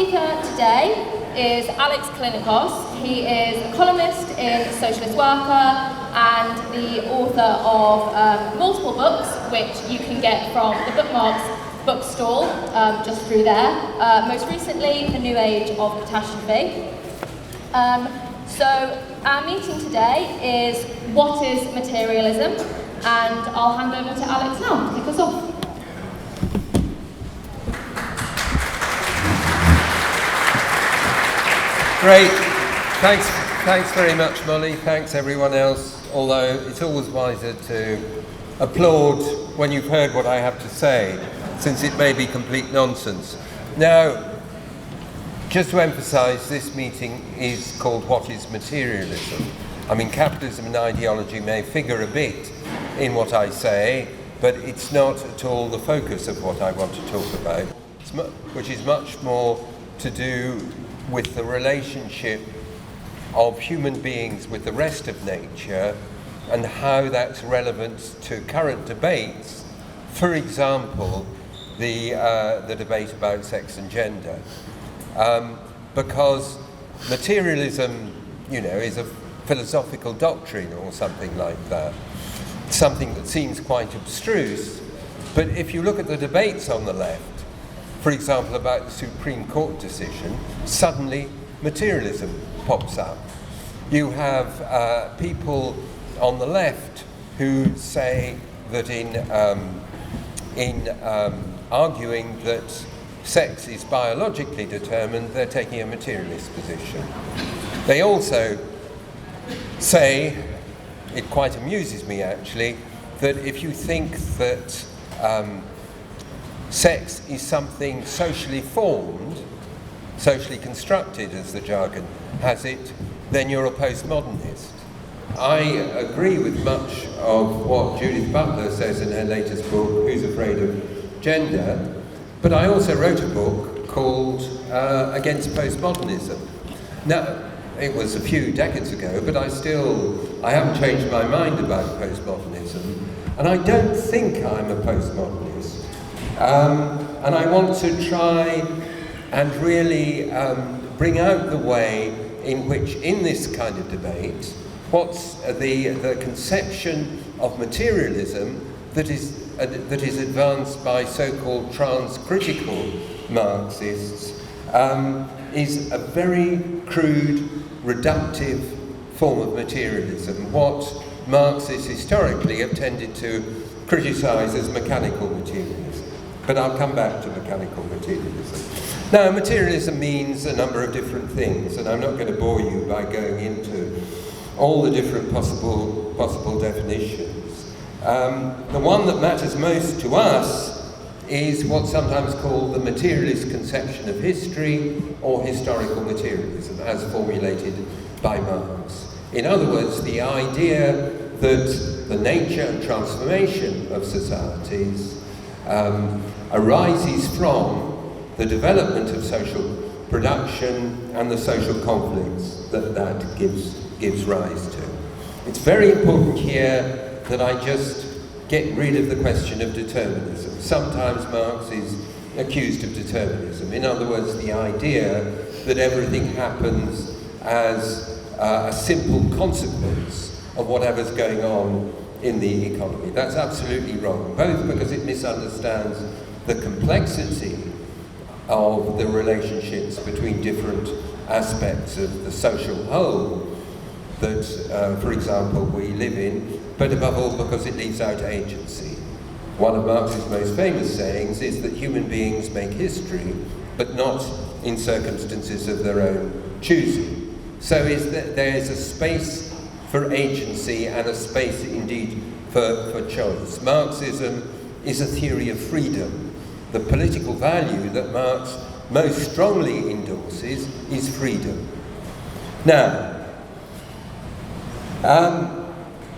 speaker today is Alex Callinicos. He is a columnist in Socialist Worker and the author of multiple books, which you can get from the Bookmarks bookstall just through there. Most recently, The New Age of Catastrophe. So our meeting today is What is Materialism? And I'll hand over to Alex now to kick us off. Great. Thanks very much, Molly. Thanks everyone else, although it's always wiser to applaud when you've heard what I have to say, since it may be complete nonsense. Now, just to emphasize, this meeting is called What is Materialism? I mean, capitalism and ideology may figure a bit in what I say, but it's not at all the focus of what I want to talk about, which is much more to do with the relationship of human beings with the rest of nature and how that's relevant to current debates. For example, the debate about sex and gender. Because materialism, is a philosophical doctrine or something like that. Something that seems quite abstruse. But if you look at the debates on the left, for example, about the Supreme Court decision, suddenly materialism pops up. You have people on the left who say that in arguing that sex is biologically determined, they're taking a materialist position. They also say, it quite amuses me actually, that if you think that sex is something socially formed, socially constructed as the jargon has it, then you're a postmodernist. I agree with much of what Judith Butler says in her latest book, Who's Afraid of Gender? But I also wrote a book called Against Postmodernism. Now, it was a few decades ago, but I haven't changed my mind about postmodernism, and I don't think I'm a postmodernist. And I want to try and really bring out the way in which, in this kind of debate, what's the conception of materialism that is advanced by so-called trans-critical Marxists is a very crude, reductive form of materialism, what Marxists historically have tended to criticize as mechanical materialism. But I'll come back to mechanical materialism. Now, materialism means a number of different things, and I'm not going to bore you by going into all the different possible definitions. The one that matters most to us is what's sometimes called the materialist conception of history or historical materialism, as formulated by Marx. In other words, the idea that the nature and transformation of societies arises from the development of social production and the social conflicts that gives rise to. It's very important here that I just get rid of the question of determinism. Sometimes Marx is accused of determinism. In other words, the idea that everything happens as a simple consequence of whatever's going on in the economy. That's absolutely wrong, both because it misunderstands the complexity of the relationships between different aspects of the social whole that, for example, we live in, but above all because it leaves out agency. One of Marx's most famous sayings is that human beings make history, but not in circumstances of their own choosing. So there's a space for agency and a space indeed for choice. Marxism is a theory of freedom. The political value that Marx most strongly endorses is freedom. Now,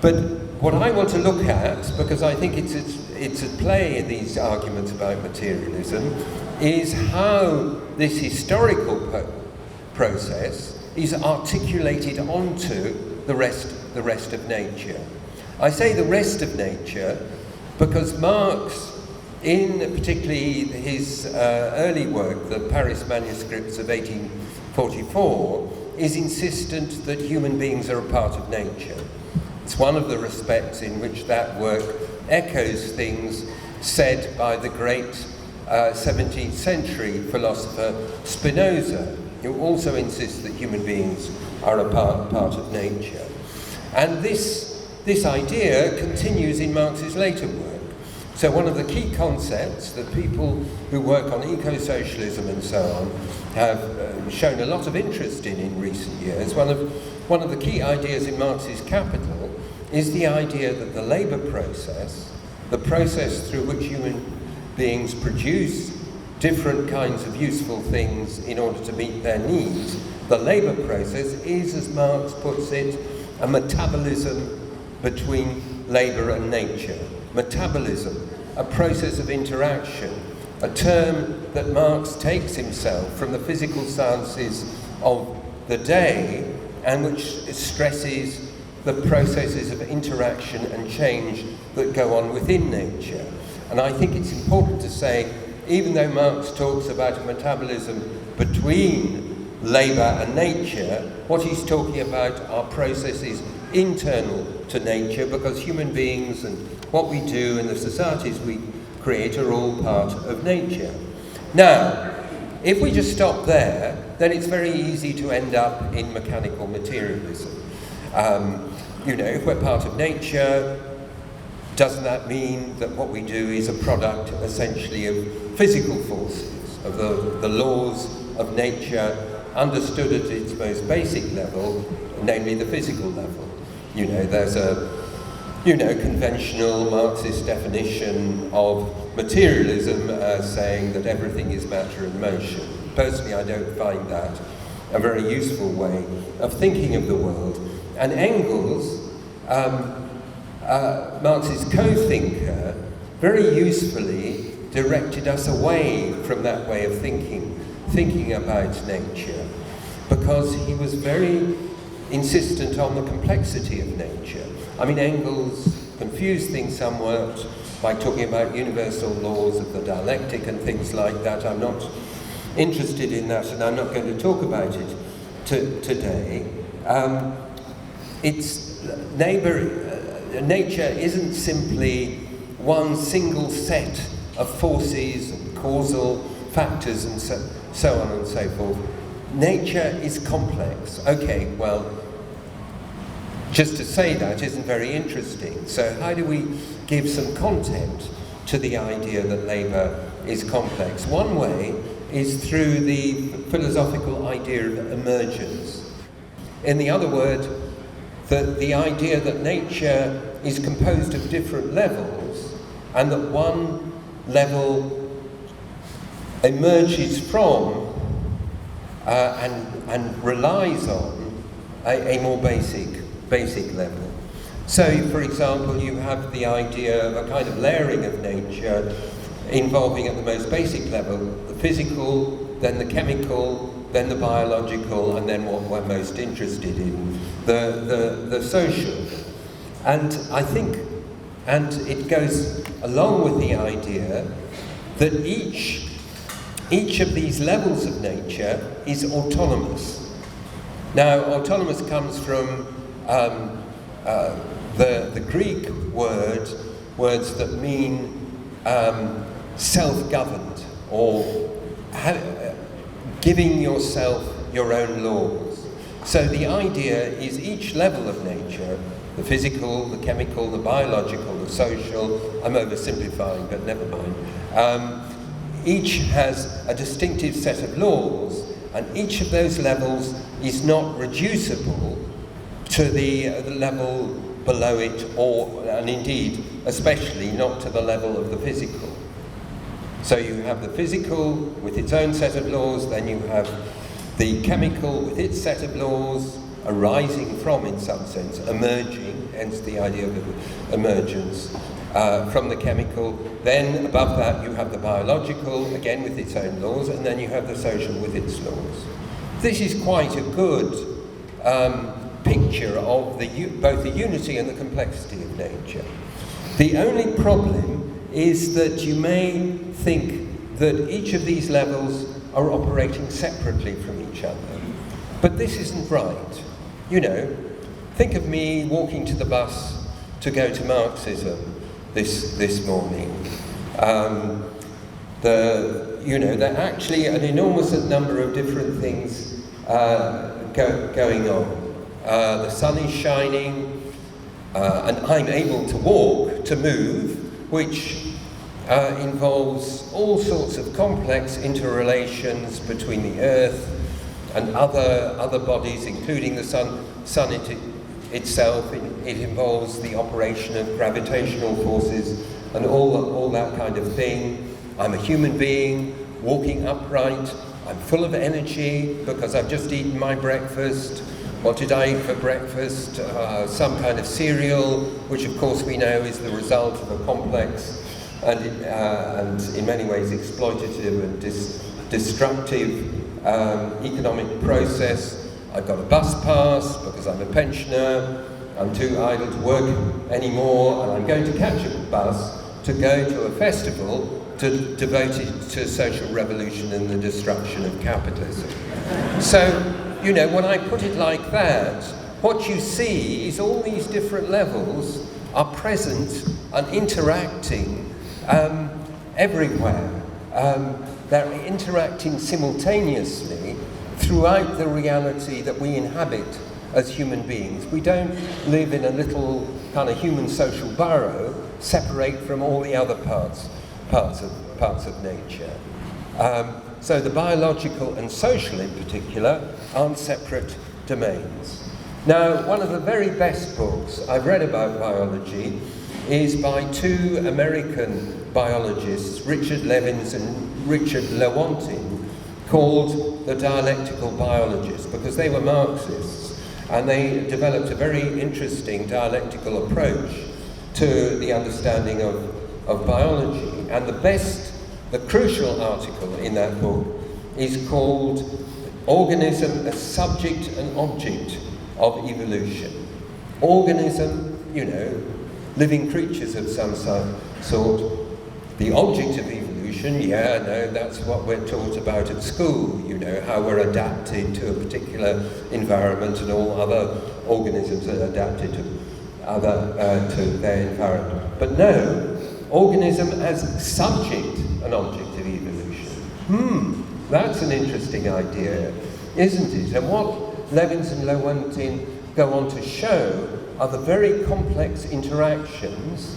but what I want to look at, because I think it's at play in these arguments about materialism, is how this historical process is articulated onto the rest of nature. I say the rest of nature because Marx in particularly his early work, the Paris manuscripts of 1844, is insistent that human beings are a part of nature. It's one of the respects in which that work echoes things said by the great 17th century philosopher Spinoza, who also insists that human beings are a part of nature. And this idea continues in Marx's later work. So one of the key concepts that people who work on eco-socialism and so on have shown a lot of interest in recent years, one of the key ideas in Marx's Capital is the idea that the labour process, the process through which human beings produce different kinds of useful things in order to meet their needs, the labour process is, as Marx puts it, a metabolism between labour and nature. Metabolism, a process of interaction, a term that Marx takes himself from the physical sciences of the day and which stresses the processes of interaction and change that go on within nature. And I think it's important to say, even though Marx talks about a metabolism between labour and nature, what he's talking about are processes internal to nature, because human beings and what we do and the societies we create are all part of nature. Now, if we just stop there, then it's very easy to end up in mechanical materialism. If we're part of nature, doesn't that mean that what we do is a product essentially of physical forces, of the laws of nature understood at its most basic level, namely the physical level? There's a conventional Marxist definition of materialism as saying that everything is matter and motion. Personally, I don't find that a very useful way of thinking of the world. And Engels, Marx's co-thinker, very usefully directed us away from that way of thinking about nature, because he was very insistent on the complexity of nature. I mean, Engels confused things somewhat by talking about universal laws of the dialectic and things like that. I'm not interested in that, and I'm not going to talk about it today. Nature isn't simply one single set of forces and causal factors and so on and so forth. Nature is complex. Okay, well, just to say that isn't very interesting. So how do we give some content to the idea that labour is complex? One way is through the philosophical idea of emergence. In the other word, the idea that nature is composed of different levels, and that one level emerges from and relies on a more basic level. So, for example, you have the idea of a kind of layering of nature involving at the most basic level the physical, then the chemical, then the biological, and then what we're most interested in, the social. And I think, and it goes along with the idea that each of these levels of nature is autonomous. Now, autonomous comes from the Greek words that mean self-governed, or giving yourself your own laws. So the idea is each level of nature, the physical, the chemical, the biological, the social, I'm oversimplifying, but never mind, each has a distinctive set of laws, and each of those levels is not reducible to the level below it, and indeed, especially not to the level of the physical. So you have the physical with its own set of laws, then you have the chemical with its set of laws, arising from, in some sense, emerging, hence the idea of emergence, from the chemical. Then above that you have the biological, again with its own laws, and then you have the social with its laws. This is quite a good picture of both the unity and the complexity of nature. The only problem is that you may think that each of these levels are operating separately from each other. But this isn't right. You know, think of me walking to the bus to go to Marxism this morning. There are actually an enormous number of different things going on. The sun is shining, and I'm able to walk, to move, which involves all sorts of complex interrelations between the Earth and other bodies, including the sun itself. It involves the operation of gravitational forces and all that kind of thing. I'm a human being, walking upright. I'm full of energy because I've just eaten my breakfast. What did I eat for breakfast? Some kind of cereal, which of course we know is the result of a complex and in many ways exploitative and destructive economic process. I've got a bus pass because I'm a pensioner. I'm too idle to work anymore, and I'm going to catch a bus to go to a festival devoted to social revolution and the destruction of capitalism. So, you know, when I put it like that, what you see is all these different levels are present and interacting everywhere. They're interacting simultaneously throughout the reality that we inhabit as human beings. We don't live in a little kind of human social burrow, separate from all the other parts of nature. So the biological and social in particular aren't separate domains. Now, one of the very best books I've read about biology is by two American biologists, Richard Levins and Richard Lewontin, called The Dialectical Biologist, because they were Marxists and they developed a very interesting dialectical approach to the understanding of biology. And the crucial article in that book is called Organism as Subject and Object of Evolution. Organism, you know, living creatures of some sort. The object of evolution, yeah, no, that's what we're taught about at school, you know, how we're adapted to a particular environment and all other organisms are adapted to their environment. But no, organism as subject and object of evolution. That's an interesting idea, isn't it? And what Levins and Lewontin go on to show are the very complex interactions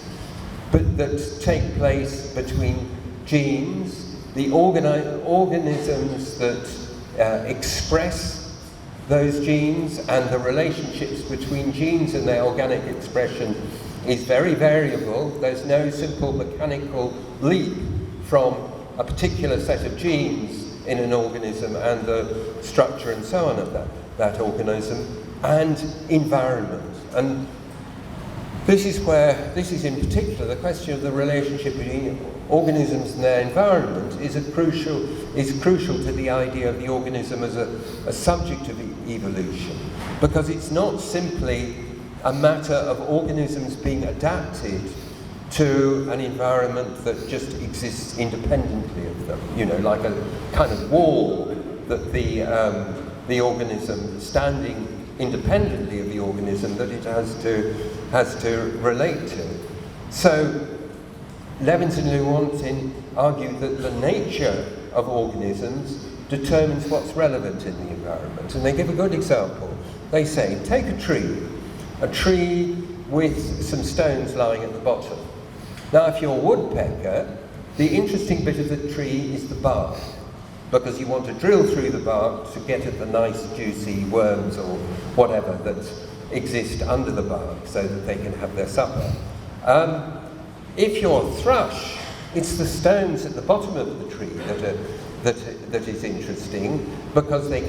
that take place between genes, the organisms that express those genes, and the relationships between genes and their organic expression is very variable. There's no simple mechanical leap from a particular set of genes in an organism and the structure and so on of that organism, and environment. And this is in particular the question of the relationship between organisms and their environment is crucial to the idea of the organism as a subject of evolution, because it's not simply a matter of organisms being adapted to an environment that just exists independently of them, you know, like a kind of wall that the organism, standing independently of the organism, that it has to relate to. So Levins and Lewontin argue that the nature of organisms determines what's relevant in the environment, and they give a good example. They say, take a tree with some stones lying at the bottom. Now, if you're a woodpecker, the interesting bit of the tree is the bark, because you want to drill through the bark to get at the nice juicy worms or whatever that exist under the bark so that they can have their supper. If you're a thrush, it's the stones at the bottom of the tree that is interesting, because they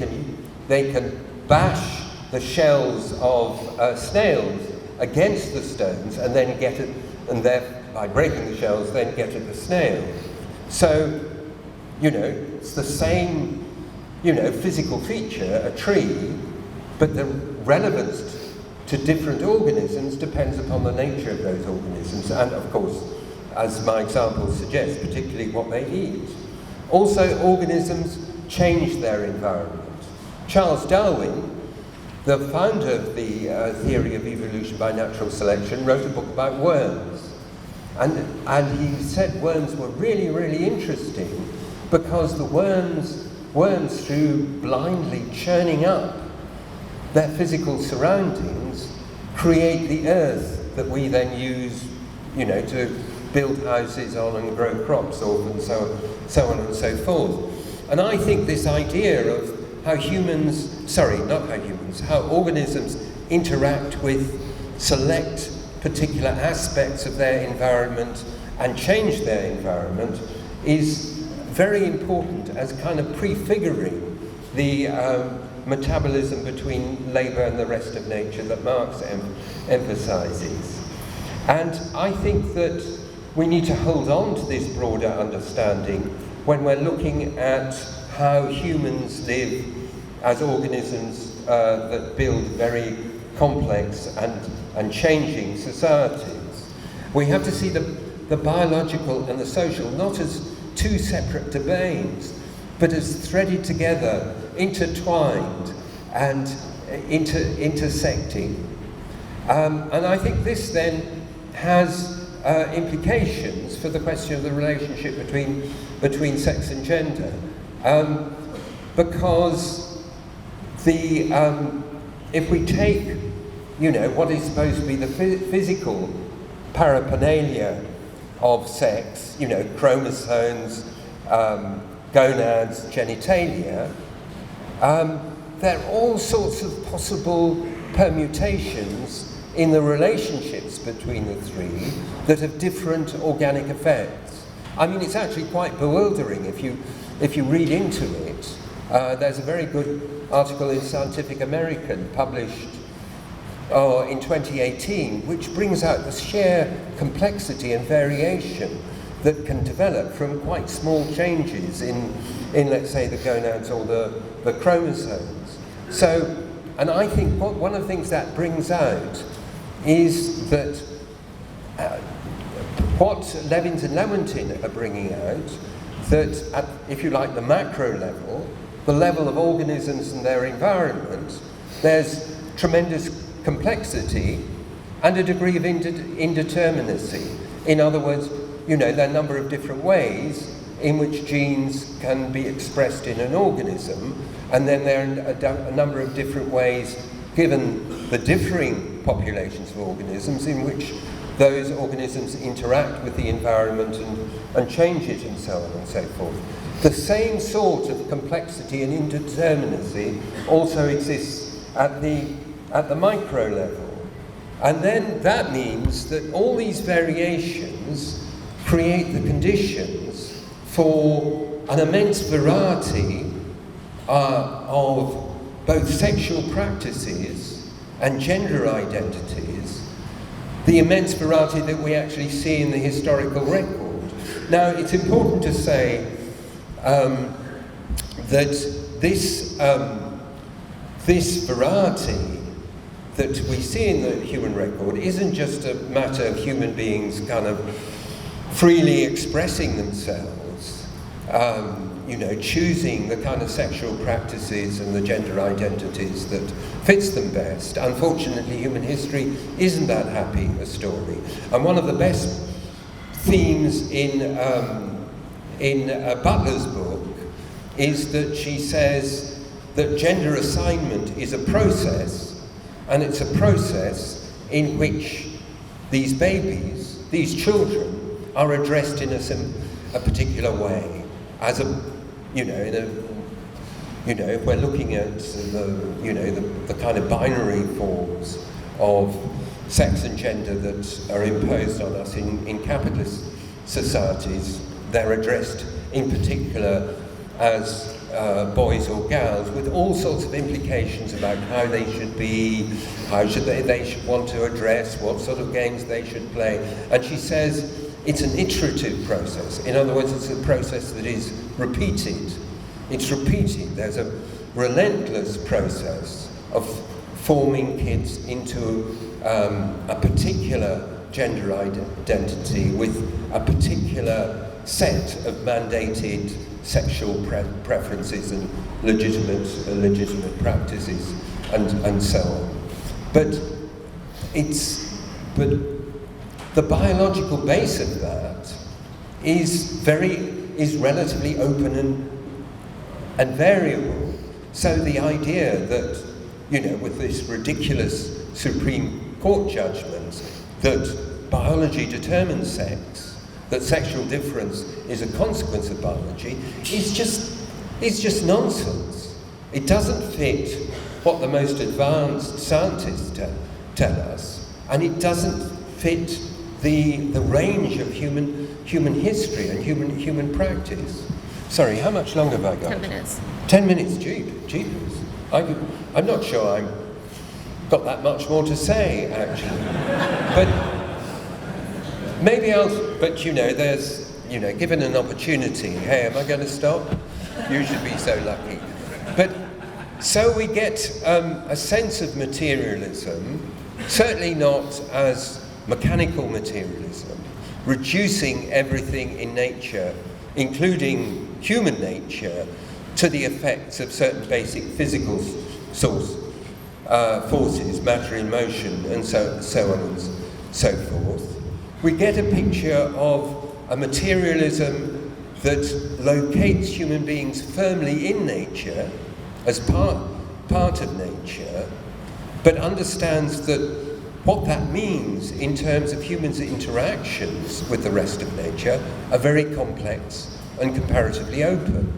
can bash the shells of snails against the stones and then get it, and by breaking the shells, then get at the snail. So, you know, it's the same, you know, physical feature, a tree, but the relevance to different organisms depends upon the nature of those organisms, and of course, as my example suggests, particularly what they eat. Also, organisms change their environment. Charles Darwin, the founder of the theory of evolution by natural selection, wrote a book about worms. And he said worms were really, really interesting because the worms, through blindly churning up their physical surroundings, create the earth that we then use, to build houses on and grow crops off and so on and so forth. And I think this idea of how how organisms interact with select particular aspects of their environment and change their environment is very important as kind of prefiguring the metabolism between labour and the rest of nature that Marx emphasises. And I think that we need to hold on to this broader understanding when we're looking at how humans live as organisms that build very complex and changing societies. We have to see the biological and the social not as two separate domains, but as threaded together, intertwined and intersecting. And I think this then has implications for the question of the relationship between sex and gender, because if we take what is supposed to be the physical paraphernalia of sex, chromosomes, gonads, genitalia, there are all sorts of possible permutations in the relationships between the three that have different organic effects. I mean, it's actually quite bewildering if you read into it. There's a very good article in Scientific American published in 2018, which brings out the sheer complexity and variation that can develop from quite small changes in let's say, the gonads or the chromosomes. So, and I think one of the things that brings out is that what Levins and Lewontin are bringing out, that at, if you like, the macro level, the level of organisms and their environment, there's tremendous complexity and a degree of indeterminacy. In other words, there are a number of different ways in which genes can be expressed in an organism, and then there are a number of different ways, given the differing populations of organisms, in which those organisms interact with the environment and change it and so on and so forth. The same sort of complexity and indeterminacy also exists at the micro level. And then that means that all these variations create the conditions for an immense variety of both sexual practices and gender identities, the immense variety that we actually see in the historical record. Now, it's important to say that this variety that we see in the human record isn't just a matter of human beings kind of freely expressing themselves, choosing the kind of sexual practices and the gender identities that fits them best. Unfortunately, human history isn't that happy a story. And one of the best themes in Butler's book is that she says that gender assignment is a process, and it's a process in which these babies, these children, are addressed in a particular way, as if we're looking at the kind of binary forms of sex and gender that are imposed on us in capitalist societies, they're addressed in particular as boys or girls, with all sorts of implications about how they should be, how they should want to address, what sort of games they should play. And she says it's an iterative process. In other words, it's a process that is repeated. It's repeated. There's a relentless process of forming kids into a particular gender identity with a particular set of mandated sexual preferences and legitimate practices and so on. But the biological base of that is relatively open and variable. So the idea that, with this ridiculous Supreme Court judgment that biology determines sex, that sexual difference is a consequence of biology, is just nonsense. It doesn't fit what the most advanced scientists tell us, and it doesn't fit the range of human history and human practice. Sorry, how much longer have I got? 10 minutes. 10 minutes, jeepers. I'm not sure I've got that much more to say, actually. But maybe there's, given an opportunity, hey, am I going to stop? You should be so lucky. But so we get a sense of materialism, certainly not as mechanical materialism, reducing everything in nature, including human nature, to the effects of certain basic physical forces, matter in motion, and so on and so forth. We get a picture of a materialism that locates human beings firmly in nature, as part of nature, but understands that what that means in terms of humans' interactions with the rest of nature are very complex and comparatively open.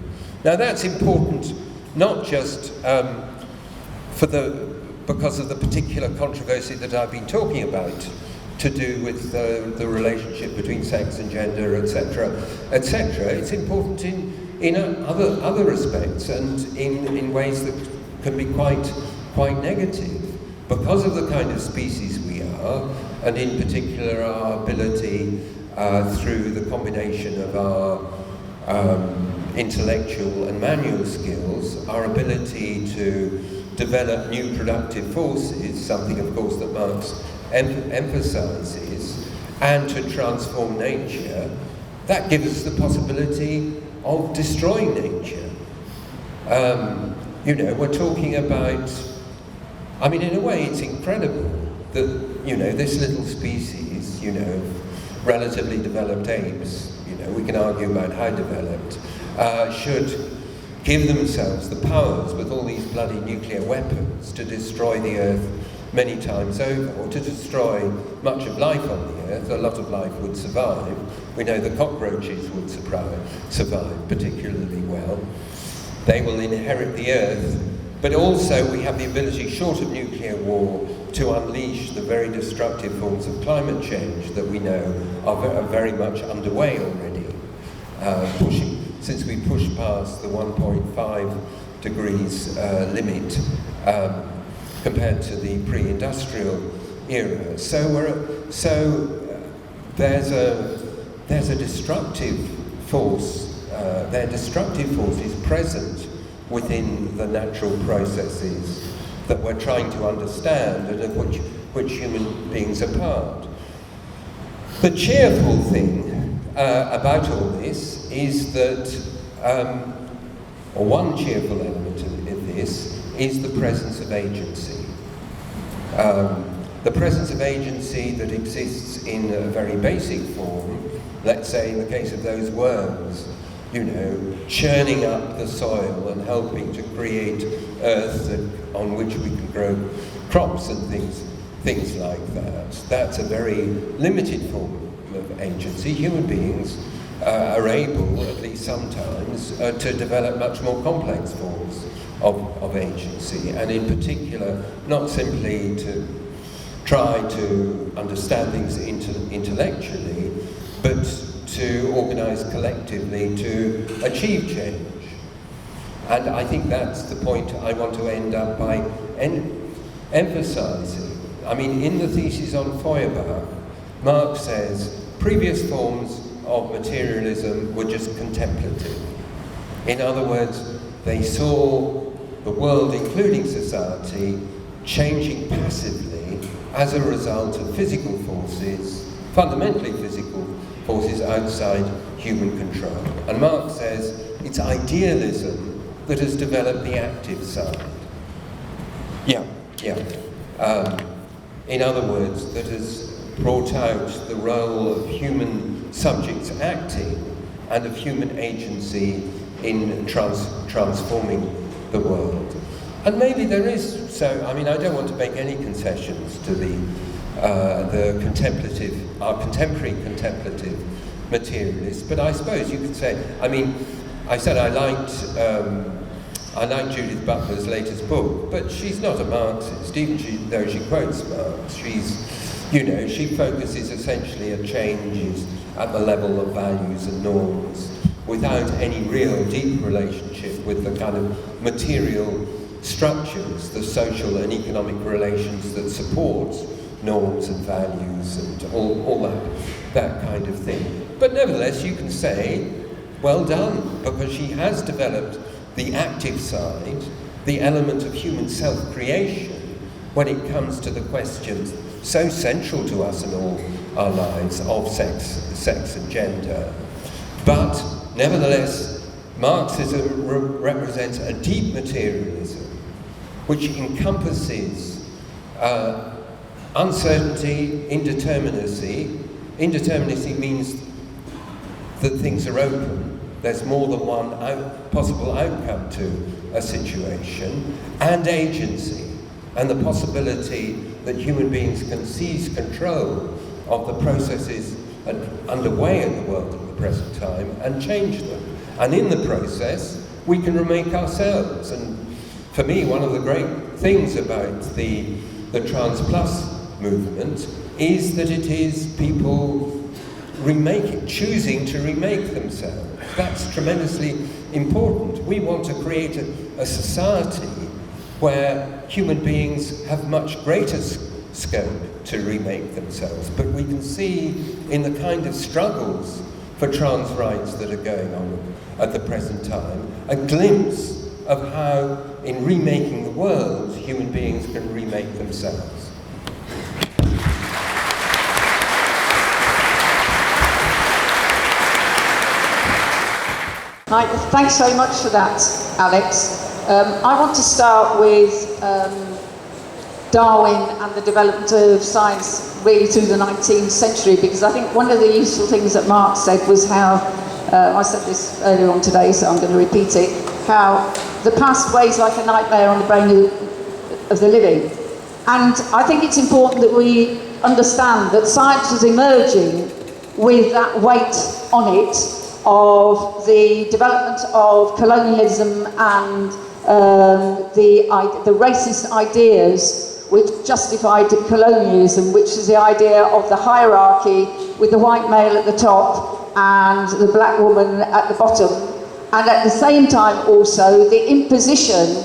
Now that's important not just because of the particular controversy that I've been talking about, to do with the relationship between sex and gender, etc., etc. It's important in other respects and in ways that can be quite negative, because of the kind of species we are, and in particular our ability through the combination of our intellectual and manual skills, our ability to develop new productive forces, something of course that Marx emphasizes, and to transform nature, that gives us the possibility of destroying nature. We're talking about, in a way it's incredible that, this little species, relatively developed apes, we can argue about how developed, should give themselves the powers with all these bloody nuclear weapons to destroy the Earth many times over, or to destroy much of life on the Earth. A lot of life would survive. We know the cockroaches would survive particularly well. They will inherit the Earth, but also we have the ability, short of nuclear war, to unleash the very destructive forms of climate change that we know are very much underway already, since we pushed past the 1.5 degrees limit compared to the pre-industrial era. So there's a destructive force. Their destructive force is present within the natural processes that we're trying to understand and of which human beings are part. The cheerful thing about all this is that, or one cheerful element of this, is the presence of agency. The presence of agency that exists in a very basic form, let's say in the case of those worms, churning up the soil and helping to create earth on which we can grow crops and things like that. That's a very limited form of agency. Human beings are able, at least sometimes, to develop much more complex forms of agency, and in particular, not simply to try to understand things intellectually, but to organize collectively to achieve change. And I think that's the point I want to end up by emphasizing. In the thesis on Feuerbach, Marx says previous forms of materialism were just contemplative. In other words, they saw the world, including society, changing passively as a result of physical forces, fundamentally physical forces outside human control. And Marx says it's idealism that has developed the active side. In other words, that has brought out the role of human subjects acting and of human agency in transforming the world. And maybe there is, I don't want to make any concessions to the contemplative, our contemporary contemplative materialists, but I suppose you could say, I said I like Judith Butler's latest book, but she's not a Marxist, even though she quotes Marx. She focuses essentially on changes at the level of values and norms without any real deep relationship with the kind of material structures, the social and economic relations that support norms and values and all that kind of thing. But nevertheless, you can say, well done, because she has developed the active side, the element of human self-creation, when it comes to the questions so central to us in all our lives of sex and gender. But nevertheless, Marxism represents a deep materialism which encompasses uncertainty, indeterminacy. Indeterminacy means that things are open. There's more than one possible outcome to a situation, and agency, and the possibility that human beings can seize control of the processes underway in the world at the present time and change them. And in the process, we can remake ourselves. And for me, one of the great things about the Trans Plus movement is that it is people choosing to remake themselves. That's tremendously important. We want to create a society where human beings have much greater scope to remake themselves. But we can see in the kind of struggles for trans rights that are going on at the present time, a glimpse of how, in remaking the world, human beings can remake themselves. Right, thanks very much for that, Alex. I want to start with Darwin and the development of science really through the 19th century, because I think one of the useful things that Marx said was how, I said this earlier on today, so I'm going to repeat it, how the past weighs like a nightmare on the brain of the living. And I think it's important that we understand that science is emerging with that weight on it of the development of colonialism and the racist ideas which justified colonialism, which is the idea of the hierarchy with the white male at the top and the black woman at the bottom, and at the same time also the imposition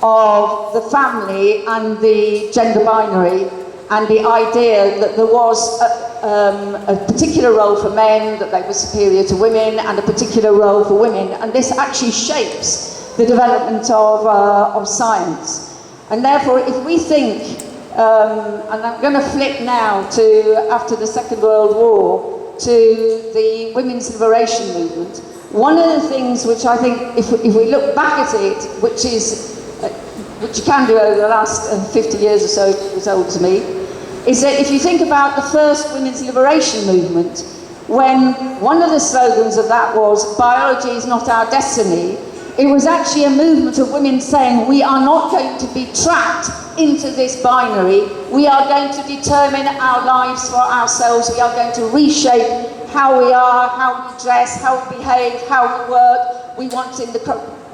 of the family and the gender binary, and the idea that there was a particular role for men, that they were superior to women, and a particular role for women, and this actually shapes the development of science. And therefore, if we think, and I'm going to flip now to after the Second World War, to the women's liberation movement, one of the things which I think, if we look back at it, which you can do over the last 50 years or so, it was old to me, is that if you think about the first women's liberation movement, when one of the slogans of that was, biology is not our destiny, it was actually a movement of women saying, we are not going to be trapped into this binary, we are going to determine our lives for ourselves, we are going to reshape how we are, how we dress, how we behave, how we work. We want, in the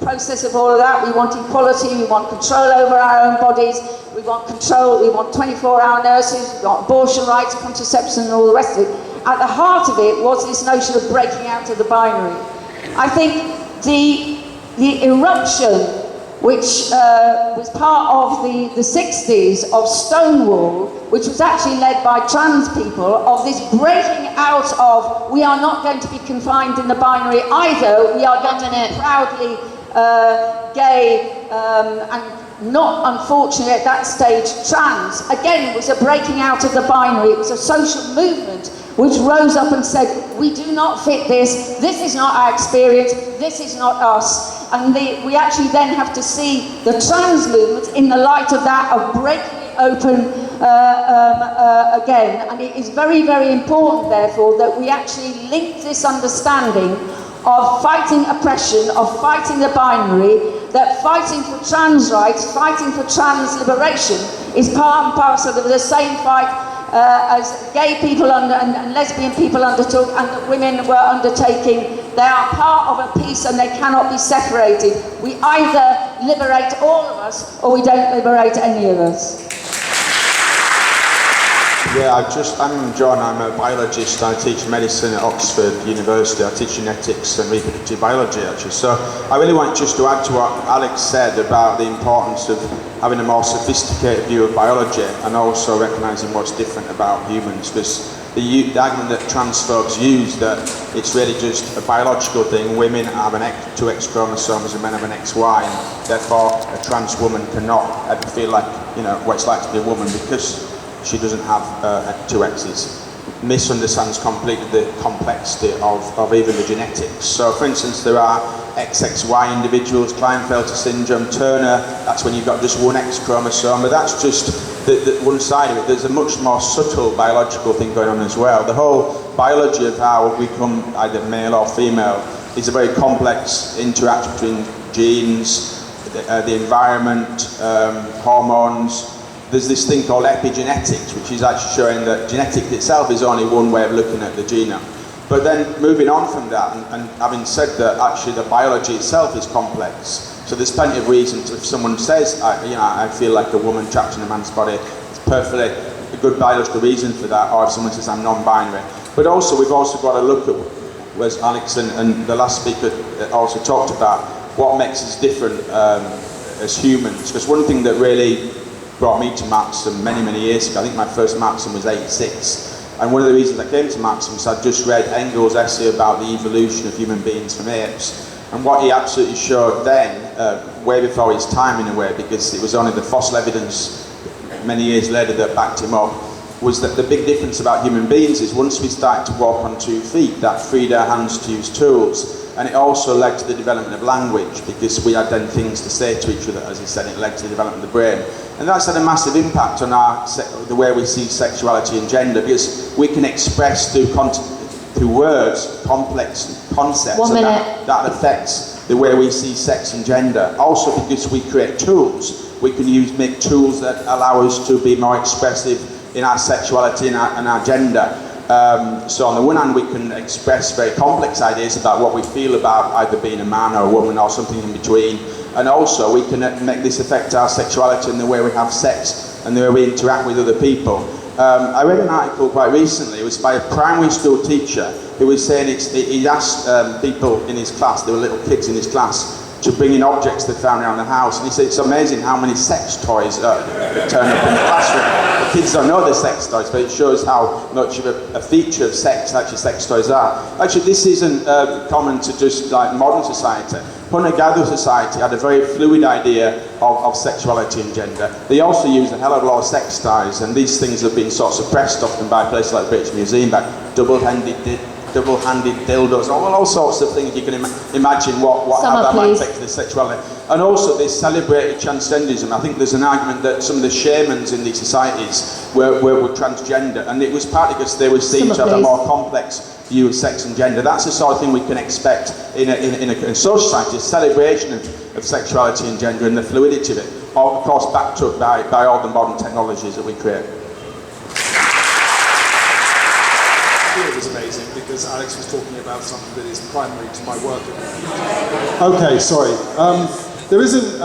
process of all of that, we want equality, we want control over our own bodies, we want control, we want 24-hour nurses, we want abortion rights, contraception and all the rest of it. At the heart of it was this notion of breaking out of the binary. I think the eruption, which was part of the 60s of Stonewall, which was actually led by trans people, of this breaking out of, we are not going to be confined in the binary either, we are going to be proudly gay, and not unfortunately at that stage trans. Again, it was a breaking out of the binary. It was a social movement which rose up and said, we do not fit this is not our experience, this is not us. And we actually then have to see the trans movement in the light of that, of breaking it open again. And it is very, very important, therefore, that we actually link this understanding of fighting oppression, of fighting the binary, that fighting for trans rights, fighting for trans liberation is part and parcel of the same fight as gay people and lesbian people undertook and that women were undertaking. They are part of a piece and they cannot be separated. We either liberate all of us or we don't liberate any of us. Yeah, I'm John, I'm a biologist. I teach medicine at Oxford University. I teach genetics and reproductive biology, actually. So I really want just to add to what Alex said about the importance of having a more sophisticated view of biology and also recognising what's different about humans. Because the argument that transphobes use, that it's really just a biological thing. Women have two X chromosomes and men have an XY, and therefore a trans woman cannot ever feel like, what it's like to be a woman because she doesn't have two X's. Misunderstands completely the complexity of even the genetics. So, for instance, there are XXY individuals, Klinefelter syndrome, Turner, that's when you've got just one X chromosome, but that's just the one side of it. There's a much more subtle biological thing going on as well. The whole biology of how we become either male or female is a very complex interaction between genes, the environment, hormones. There's this thing called epigenetics, which is actually showing that genetics itself is only one way of looking at the genome. But then moving on from that, and having said that, actually the biology itself is complex. So there's plenty of reasons. If someone says, I feel like a woman trapped in a man's body, it's perfectly a good biological reason for that. Or if someone says, I'm non-binary. But also, we've also got to look at, as Alex and the last speaker also talked about, what makes us different as humans. Because one thing that really brought me to Marxism many, many years ago. I think my first Marxism was 86. And one of the reasons I came to Marxism is I'd just read Engels' essay about the evolution of human beings from apes. And what he absolutely showed then, way before his time in a way, because it was only the fossil evidence many years later that backed him up, was that the big difference about human beings is once we started to walk on 2 feet, that freed our hands to use tools. And it also led to the development of language, because we had then things to say to each other, as he said, it led to the development of the brain. And that's had a massive impact on the way we see sexuality and gender, because we can express through words complex concepts. 1 minute. And that affects the way we see sex and gender. Also because we create tools, we can make tools that allow us to be more expressive in our sexuality and our gender. So on the one hand, we can express very complex ideas about what we feel about either being a man or a woman or something in between. And also, we can make this affect our sexuality and the way we have sex and the way we interact with other people. I read an article quite recently. It was by a primary school teacher who was saying he asked people in his class, there were little kids in his class, to bring in objects they found around the house. And he said it's amazing how many sex toys turn up in the classroom. The kids don't know they're sex toys, but it shows how much of a feature of sex actually sex toys are. Actually, this isn't common to just like modern society. Hunter-gatherer society had a very fluid idea of sexuality and gender. They also used a hell of a lot of sex toys, and these things have been sort of suppressed often by places like the British Museum, by double-handed dildos, all sorts of things you can imagine how that might affect the sexuality. And also they celebrated transgenderism. I think there's an argument that some of the shamans in these societies were transgender, and it was partly because they were seen to have a more complex view of sex and gender. That's the sort of thing we can expect in a social society, a celebration of sexuality and gender and the fluidity of it, all, of course backed up by all the modern technologies that we create. It was amazing because Alex was talking about something that is primary to my work. Okay, sorry. There isn't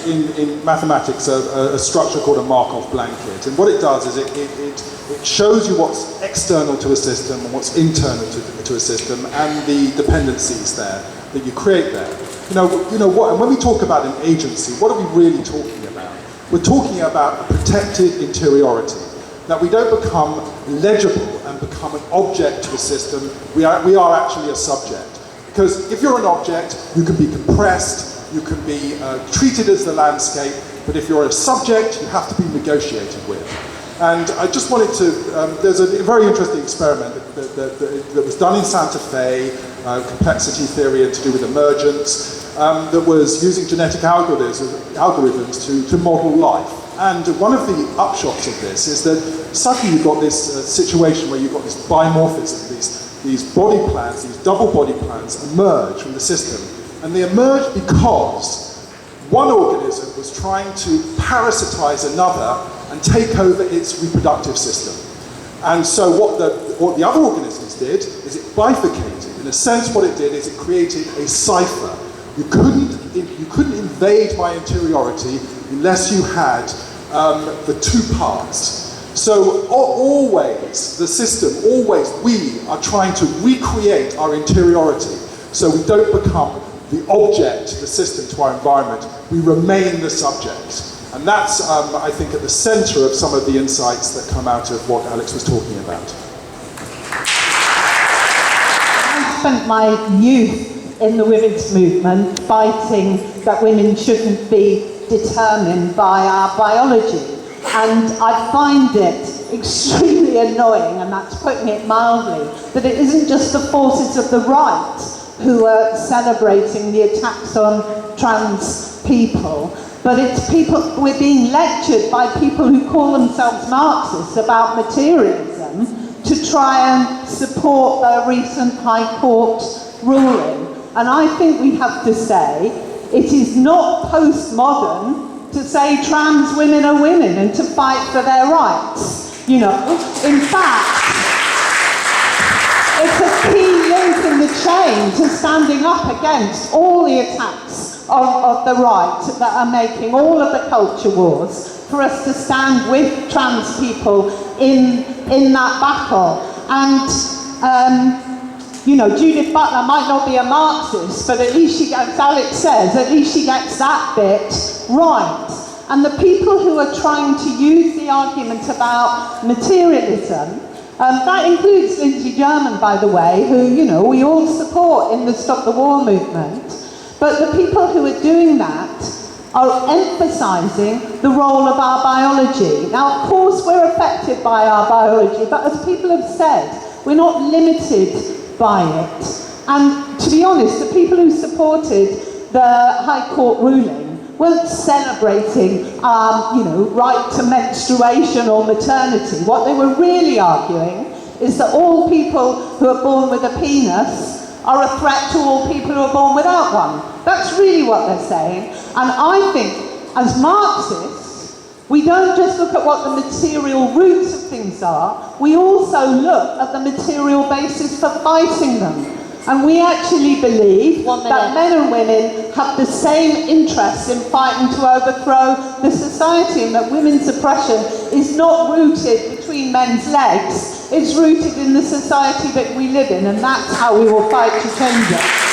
in mathematics a structure called a Markov blanket, and what it does is it shows you what's external to a system and what's internal to a system, and the dependencies there that you create there. You know what? And when we talk about an agency, what are we really talking about? We're talking about a protected interiority. That we don't become legible and become an object to a system, we are actually a subject. Because if you're an object, you can be compressed, you can be treated as the landscape, but if you're a subject, you have to be negotiated with. And I just wanted to, there's a very interesting experiment that was done in Santa Fe, complexity theory and to do with emergence, that was using genetic algorithms to model life. And one of the upshots of this is that suddenly you've got this situation where you've got this bimorphism, these body plans, these double body plans emerge from the system. And they emerge because one organism was trying to parasitize another and take over its reproductive system. And so what the other organisms did is it bifurcated. In a sense, what it did is it created a cipher. You couldn't invade my interiority unless you had the two parts. So always, the system, always we are trying to recreate our interiority so we don't become the object, the system to our environment. We remain the subject. And that's, I think, at the center of some of the insights that come out of what Alex was talking about. I spent my youth in the women's movement fighting that women shouldn't be determined by our biology. And I find it extremely annoying, and that's putting it mildly, that it isn't just the forces of the right who are celebrating the attacks on trans people, but it's people, we're being lectured by people who call themselves Marxists about materialism to try and support the recent High Court ruling. And I think we have to say, it is not postmodern to say trans women are women and to fight for their rights. You know, in fact, it's a key link in the chain to standing up against all the attacks of the right that are making all of the culture wars, for us to stand with trans people in that battle. And you know, Judith Butler might not be a Marxist, but at least she gets, as Alex says, at least she gets that bit right. And the people who are trying to use the argument about materialism, that includes Lindsay German, by the way, who, you know, we all support in the Stop the War movement. But the people who are doing that are emphasising the role of our biology. Now, of course, we're affected by our biology, but as people have said, we're not limited by it. And to be honest, the people who supported the High Court ruling weren't celebrating our, you know, right to menstruation or maternity. What they were really arguing is that all people who are born with a penis are a threat to all people who are born without one. That's really what they're saying. And I think, as Marxists, we don't just look at what the material roots of things are, we also look at the material basis for fighting them. And we actually believe that men and women have the same interests in fighting to overthrow the society, and that women's oppression is not rooted between men's legs, it's rooted in the society that we live in, and that's how we will fight to change it.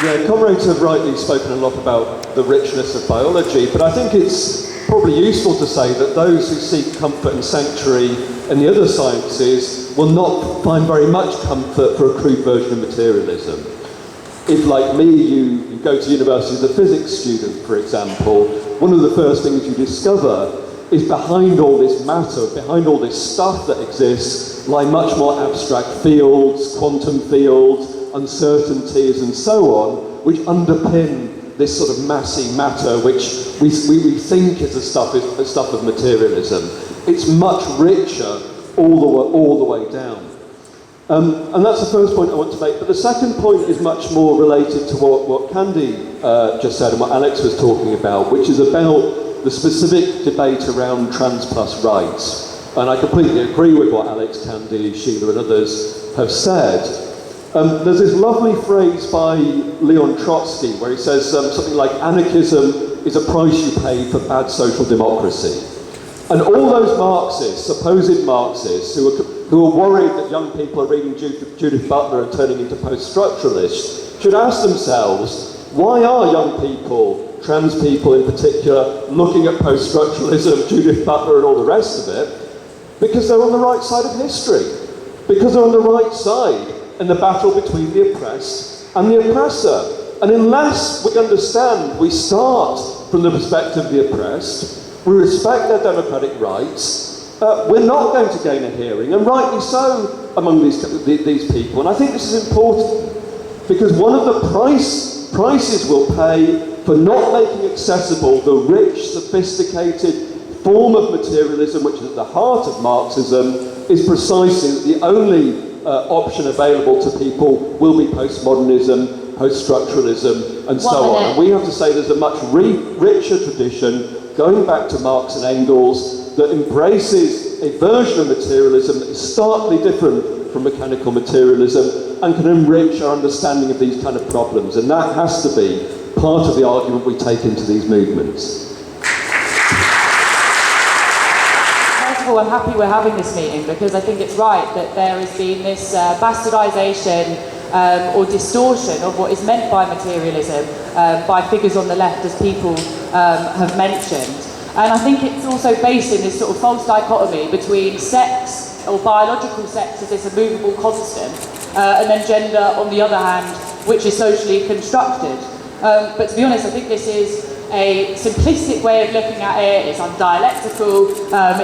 Yeah, comrades have rightly spoken a lot about the richness of biology, but I think it's probably useful to say that those who seek comfort and sanctuary in the other sciences will not find very much comfort for a crude version of materialism. If, like me, you go to university as a physics student, for example, one of the first things you discover is behind all this matter, behind all this stuff that exists, lie much more abstract fields, quantum fields, uncertainties and so on, which underpin this sort of massy matter which we think is the stuff of materialism. It's much richer all the way down. And that's the first point I want to make. But the second point is much more related to what Candy just said and what Alex was talking about, which is about the specific debate around trans plus rights. And I completely agree with what Alex, Candy, Sheila and others have said. There's this lovely phrase by Leon Trotsky where he says something like, anarchism is a price you pay for bad social democracy. And all those Marxists, supposed Marxists, who are worried that young people are reading Judith Butler and turning into post-structuralists, should ask themselves, why are young people, trans people in particular, looking at post-structuralism, Judith Butler and all the rest of it? Because they're on the right side of history. Because they're on the right side in the battle between the oppressed and the oppressor. And unless we understand, we start from the perspective of the oppressed, we respect their democratic rights, we're not going to gain a hearing, and rightly so among these people. And I think this is important, because one of the prices we'll pay for not making accessible the rich, sophisticated form of materialism, which is at the heart of Marxism, is precisely that the only option available to people will be postmodernism, post-structuralism, and so on. And we have to say there's a much richer tradition, going back to Marx and Engels, that embraces a version of materialism that is starkly different from mechanical materialism and can enrich our understanding of these kind of problems. And that has to be part of the argument we take into these movements. I'm happy we're having this meeting, because I think it's right that there has been this bastardisation or distortion of what is meant by materialism by figures on the left, as people have mentioned. And I think it's also based in this sort of false dichotomy between sex, or biological sex as this immovable constant, and then gender on the other hand, which is socially constructed. But to be honest, I think this is a simplistic way of looking at it. It's undialectical,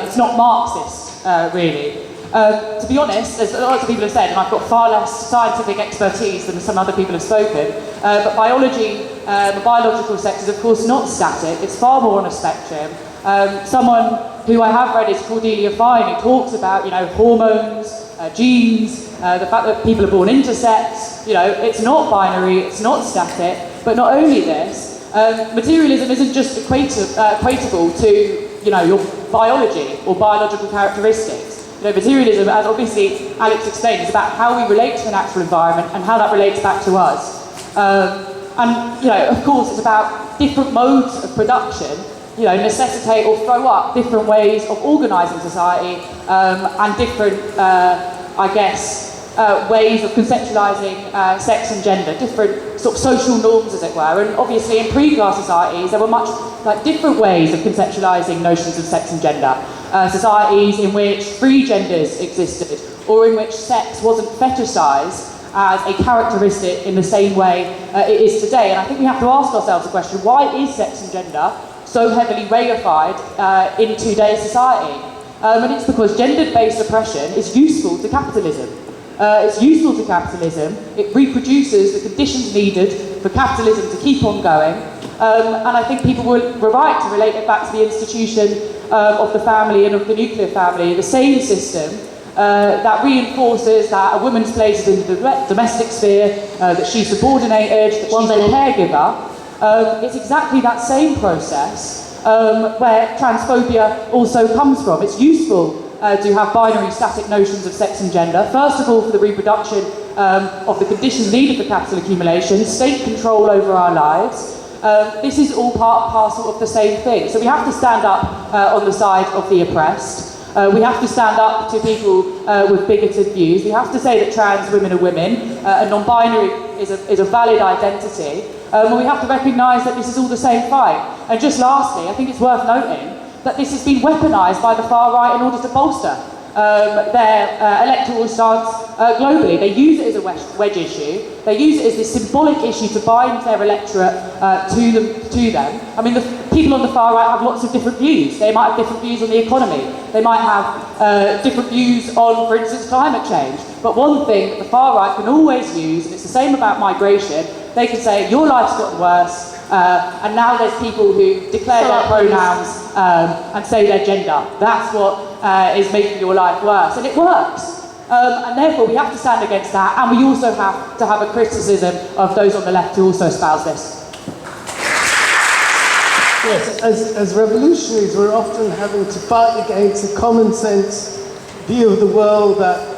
it's not Marxist, really. To be honest, as lots of people have said, and I've got far less scientific expertise than some other people have spoken, but biological sex is of course not static, it's far more on a spectrum. Someone who I have read is Cordelia Fine, who talks about, hormones, genes, the fact that people are born intersex, it's not binary, it's not static. But not only this, materialism isn't just equatable to, your biology or biological characteristics. Materialism, as obviously Alex explained, is about how we relate to the natural environment and how that relates back to us. And of course, it's about different modes of production, necessitate or throw up different ways of organising society and different, ways of conceptualising sex and gender, different sort of social norms, as it were. And obviously in pre-class societies, there were much different ways of conceptualising notions of sex and gender. Societies in which free genders existed, or in which sex wasn't fetishised as a characteristic in the same way it is today. And I think we have to ask ourselves the question, why is sex and gender so heavily reified in today's society? And it's because gender-based oppression is useful to capitalism. It's useful to capitalism. It reproduces the conditions needed for capitalism to keep on going. And I think people were right to relate it back to the institution of the family and of the nuclear family, the same system that reinforces that a woman's place is in the domestic sphere, that she's subordinated, that she's a caregiver. It's exactly that same process where transphobia also comes from. It's useful to have binary static notions of sex and gender, first of all for the reproduction of the conditions needed for capital accumulation, state control over our lives. This is all part and parcel of the same thing. So we have to stand up on the side of the oppressed. We have to stand up to people with bigoted views. We have to say that trans women are women, and non-binary is a valid identity. And we have to recognise that this is all the same fight. And just lastly, I think it's worth noting that this has been weaponised by the far right in order to bolster their electoral stance globally. They use it as a wedge issue. They use it as this symbolic issue to bind their electorate to them. I mean, the people on the far right have lots of different views. They might have different views on the economy. They might have different views on, for instance, climate change. But one thing that the far right can always use, and it's the same about migration, they can say, your life's gotten worse, and now there's people who declare their pronouns and say their gender. That's what is making your life worse. And it works. And therefore we have to stand against that, and we also have to have a criticism of those on the left who also espouse this. Yes, as revolutionaries, we're often having to fight against a common sense view of the world that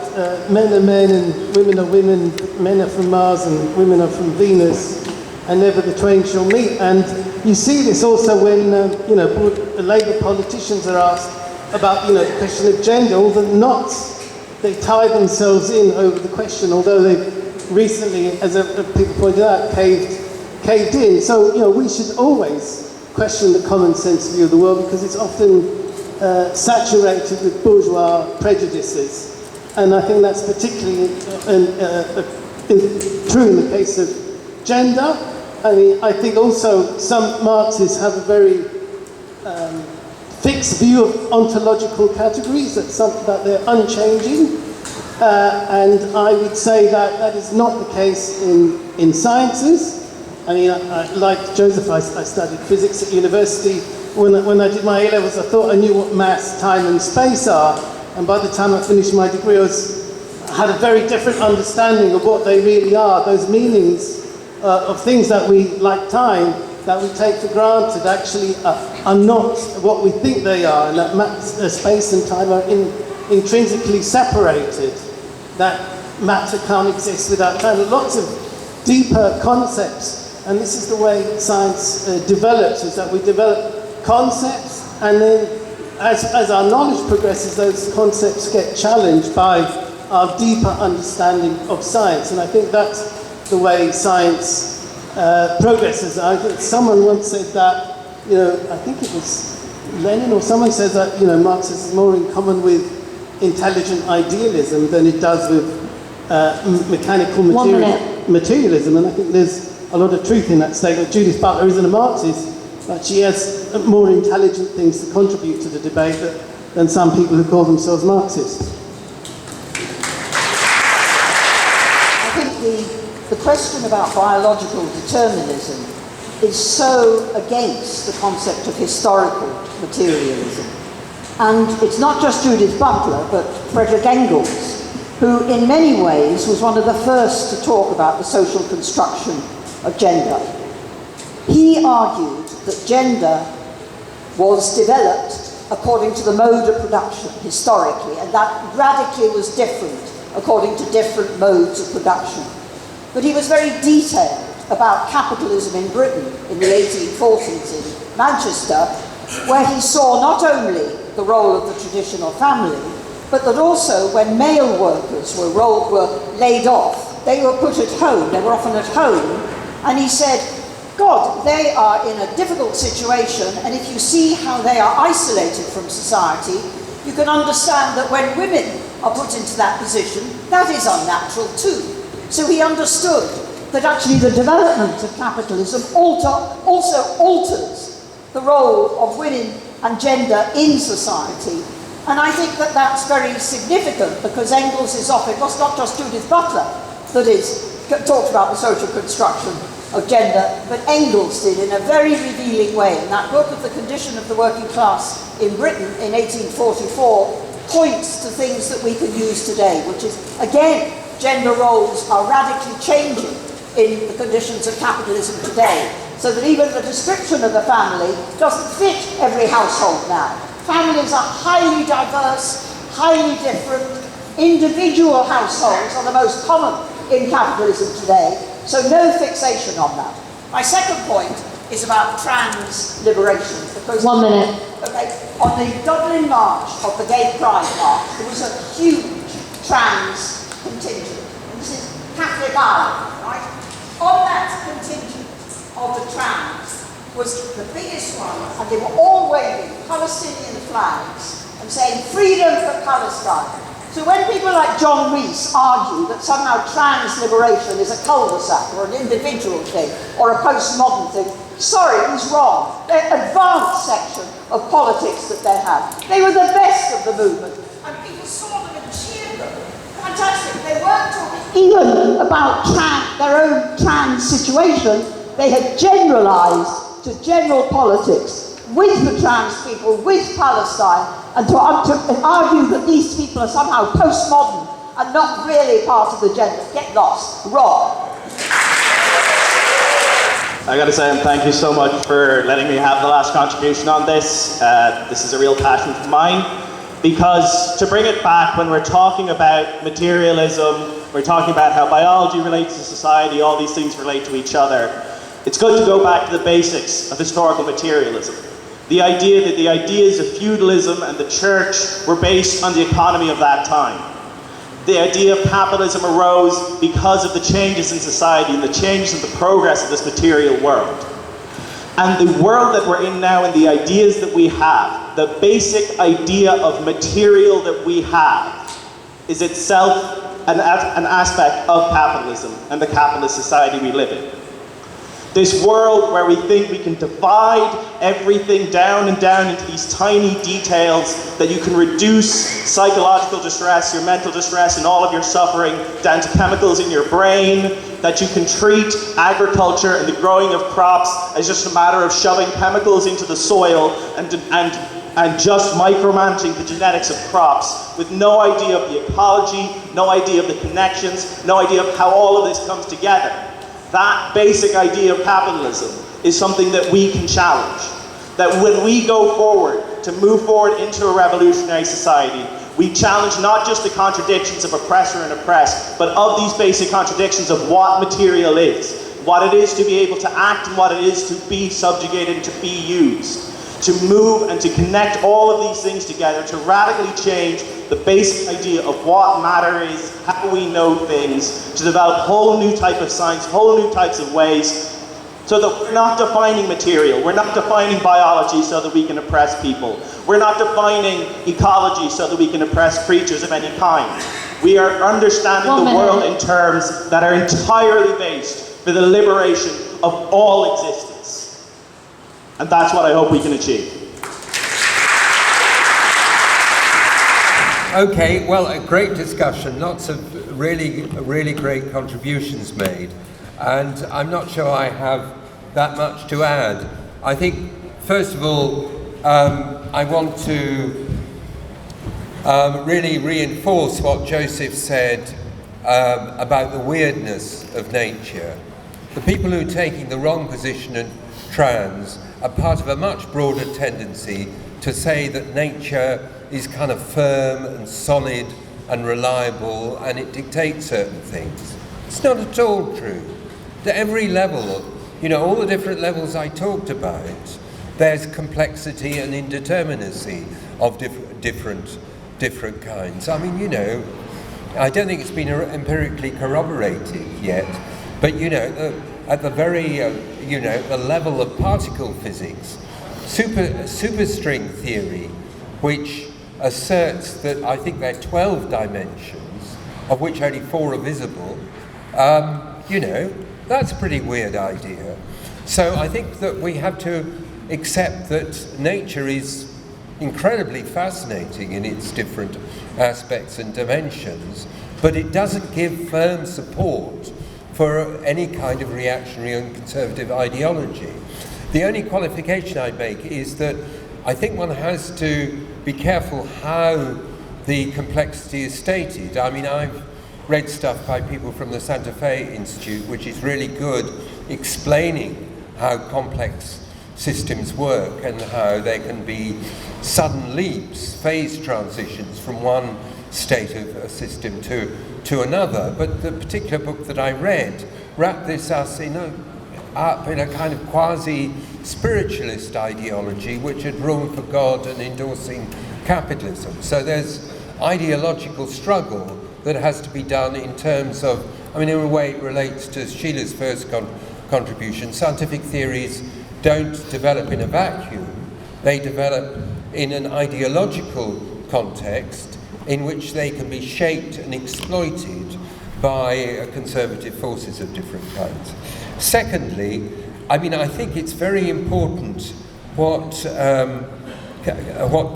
men are men and women are women, men are from Mars and women are from Venus, and never the twain shall meet. And you see this also when Labour politicians are asked about the question of gender. All the knots they tie themselves in over the question, although they've recently, as people pointed out, caved in. So we should always question the common sense view of the world, because it's often saturated with bourgeois prejudices. And I think that's particularly true in the case of gender. I mean, I think also some Marxists have a very fixed view of ontological categories, that they're unchanging. And I would say that that is not the case in sciences. I mean, like Joseph, I studied physics at university. When I did my A-levels, I thought I knew what mass, time and space are. And by the time I finished my degree, I had a very different understanding of what they really are. Those meanings of things that we, like time, that we take for granted, actually are not what we think they are. And that space and time are intrinsically separated. That matter can't exist without time. Lots of deeper concepts. And this is the way science develops, is that we develop concepts, and then as our knowledge progresses, those concepts get challenged by our deeper understanding of science. And I think that's the way science progresses. I think someone once said that, I think it was Lenin or someone said that, Marxism is more in common with intelligent idealism than it does with mechanical materialism. And I think there's a lot of truth in that statement. Judith Butler isn't a Marxist, but she has more intelligent things to contribute to the debate than some people who call themselves Marxists. I think the question about biological determinism is so against the concept of historical materialism. And it's not just Judith Butler, but Frederick Engels, who in many ways was one of the first to talk about the social construction of gender. He argued that gender was developed according to the mode of production historically, and that radically was different according to different modes of production. But he was very detailed about capitalism in Britain in the 1840s in Manchester, where he saw not only the role of the traditional family, but that also when male workers were laid off, they were put at home, they were often at home, and he said, God, they are in a difficult situation, and if you see how they are isolated from society, you can understand that when women are put into that position, that is unnatural too. So he understood that actually the development of capitalism also alters the role of women and gender in society. And I think that that's very significant, because Engels is often, it was not just Judith Butler that talked about the social construction of gender, but Engels did in a very revealing way. In that book of The Condition of the Working Class in Britain in 1844 points to things that we can use today, which is, again, gender roles are radically changing in the conditions of capitalism today, so that even the description of the family doesn't fit every household now. Families are highly diverse, highly different. Individual households are the most common in capitalism today, so no fixation on that. My second point is about trans liberation. Because 1 minute. Okay, on the Dublin March of the Gay Pride March, there was a huge trans contingent. And this is Catholic Ireland, right? On that contingent of the trans was the biggest one, and they were all waving Palestinian flags and saying, freedom for Palestine. So when people like John Rees argue that somehow trans liberation is a cul-de-sac or an individual thing or a postmodern thing, sorry, he's wrong. They're an advanced section of politics that they have. They were the best of the movement, and people saw them and cheered them. Fantastic. They weren't talking even about their own trans situation. They had generalised to general politics with the trans people, with Palestine, and to argue that these people are somehow postmodern and not really part of the gender. Get lost. Wrong. I gotta say, thank you so much for letting me have the last contribution on this. This is a real passion of mine, because to bring it back, when we're talking about materialism, we're talking about how biology relates to society, all these things relate to each other. It's good to go back to the basics of historical materialism. The idea that the ideas of feudalism and the church were based on the economy of that time. The idea of capitalism arose because of the changes in society and the changes in the progress of this material world. And the world that we're in now and the ideas that we have, the basic idea of material that we have, is itself an aspect of capitalism and the capitalist society we live in. This world where we think we can divide everything down and down into these tiny details, that you can reduce psychological distress, your mental distress, and all of your suffering down to chemicals in your brain, that you can treat agriculture and the growing of crops as just a matter of shoving chemicals into the soil and just micromanaging the genetics of crops with no idea of the ecology, no idea of the connections, no idea of how all of this comes together. That basic idea of capitalism is something that we can challenge. That when we go forward to move forward into a revolutionary society, we challenge not just the contradictions of oppressor and oppressed, but of these basic contradictions of what material is, what it is to be able to act and what it is to be subjugated and to be used. To move and to connect all of these things together, to radically change the basic idea of what matter is, how we know things, to develop whole new type of science, whole new types of ways, so that we're not defining material, we're not defining biology so that we can oppress people, we're not defining ecology so that we can oppress creatures of any kind. We are understanding the world in terms that are entirely based for the liberation of all existence. And that's what I hope we can achieve. Okay, well, a great discussion, lots of really great contributions made, and I'm not sure I have that much to add. I think, first of all, I want to really reinforce what Joseph said about the weirdness of nature. The people who are taking the wrong position in trans are part of a much broader tendency to say that nature is kind of firm and solid and reliable and it dictates certain things. It's not at all true. At every level, all the different levels I talked about, there's complexity and indeterminacy of different kinds. I mean, I don't think it's been empirically corroborated yet, but at the very, the level of particle physics, superstring theory, which asserts that I think there are 12 dimensions, of which only 4 are visible, that's a pretty weird idea. So I think that we have to accept that nature is incredibly fascinating in its different aspects and dimensions, but it doesn't give firm support for any kind of reactionary and conservative ideology. The only qualification I make is that I think one has to be careful how the complexity is stated. I mean, I've read stuff by people from the Santa Fe Institute, which is really good, explaining how complex systems work and how there can be sudden leaps, phase transitions from one state of a system to another. But the particular book that I read wrapped this up in a kind of quasi-spiritualist ideology which had room for God and endorsing capitalism. So there's ideological struggle that has to be done in terms of, in a way it relates to Sheila's first contribution. Scientific theories don't develop in a vacuum. They develop in an ideological context in which they can be shaped and exploited by conservative forces of different kinds. Secondly, I think it's very important what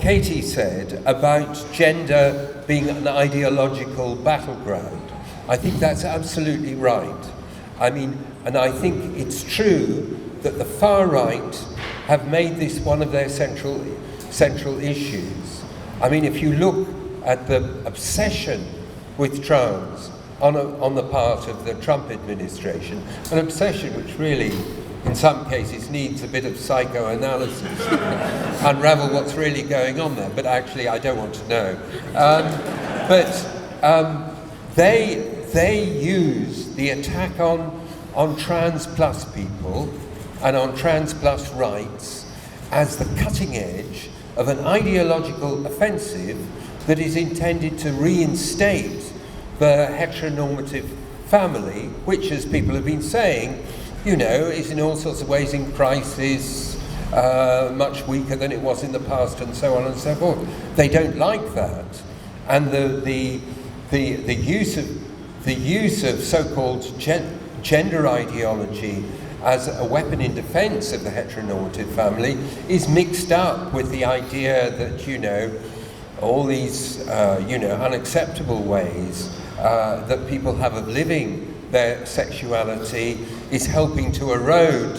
Katie said about gender being an ideological battleground. I think that's absolutely right. And I think it's true that the far right have made this one of their central issues. If you look at the obsession with trans on the part of the Trump administration, an obsession which really, in some cases, needs a bit of psychoanalysis to unravel what's really going on there, but actually I don't want to know. They use the attack on trans plus people and on trans plus rights as the cutting edge of an ideological offensive that is intended to reinstate the heteronormative family, which, as people have been saying, is in all sorts of ways in crisis, much weaker than it was in the past, and so on and so forth. They don't like that, and the use of so-called gender ideology as a weapon in defense of the heteronormative family is mixed up with the idea that, you know, all these, you know, unacceptable ways that people have of living their sexuality is helping to erode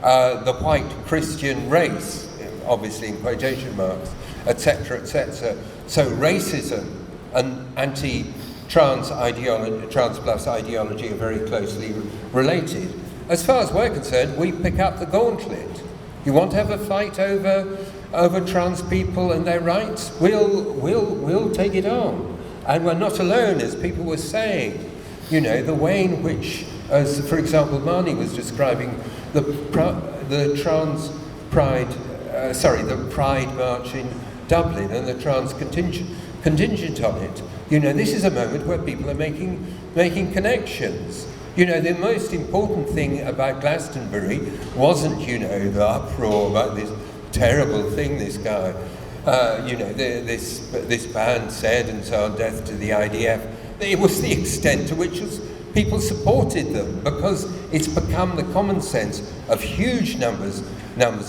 the white Christian race, obviously in quotation marks, etc., etc. So racism and anti-trans ideology, trans plus ideology are very closely related. As far as we're concerned, we pick up the gauntlet. You want to have a fight over trans people and their rights? We'll take it on. And we're not alone, as people were saying. You know, the way in which, as for example, Marnie was describing the Pride March in Dublin and the trans contingent on it. You know, this is a moment where people are making connections. You know, the most important thing about Glastonbury wasn't, you know, the uproar about this terrible thing this guy, you know, this band said and so on, death to the IDF. It was the extent to which people supported them, because it's become the common sense of huge numbers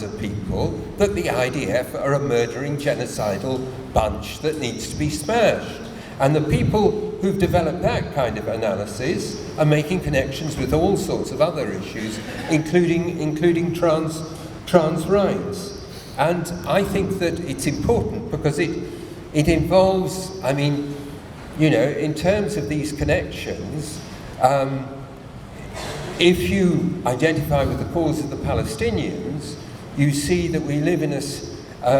of people that the IDF are a murdering, genocidal bunch that needs to be smashed. And the people who've developed that kind of analysis are making connections with all sorts of other issues, including trans rights. And I think that it's important because it involves, I mean, you know, in terms of these connections, if you identify with the cause of the Palestinians, you see that we live in a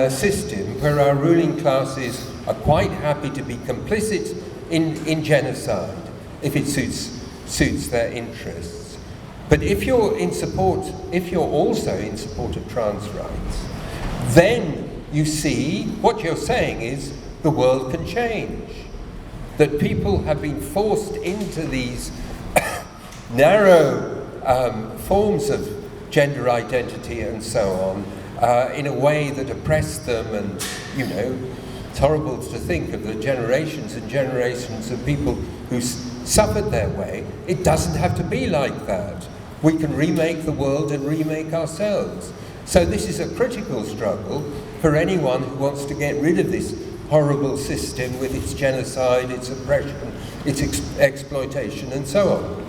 system where our ruling classes are quite happy to be complicit in genocide if it suits their interests. But if you're also in support of trans rights, then you see what you're saying is the world can change. That people have been forced into these narrow forms of gender identity and so on in a way that oppressed them, and, you know, it's horrible to think of the generations and generations of people who suffered their way. It doesn't have to be like that. We can remake the world and remake ourselves. So this is a critical struggle for anyone who wants to get rid of this horrible system with its genocide, its oppression, its exploitation and so on.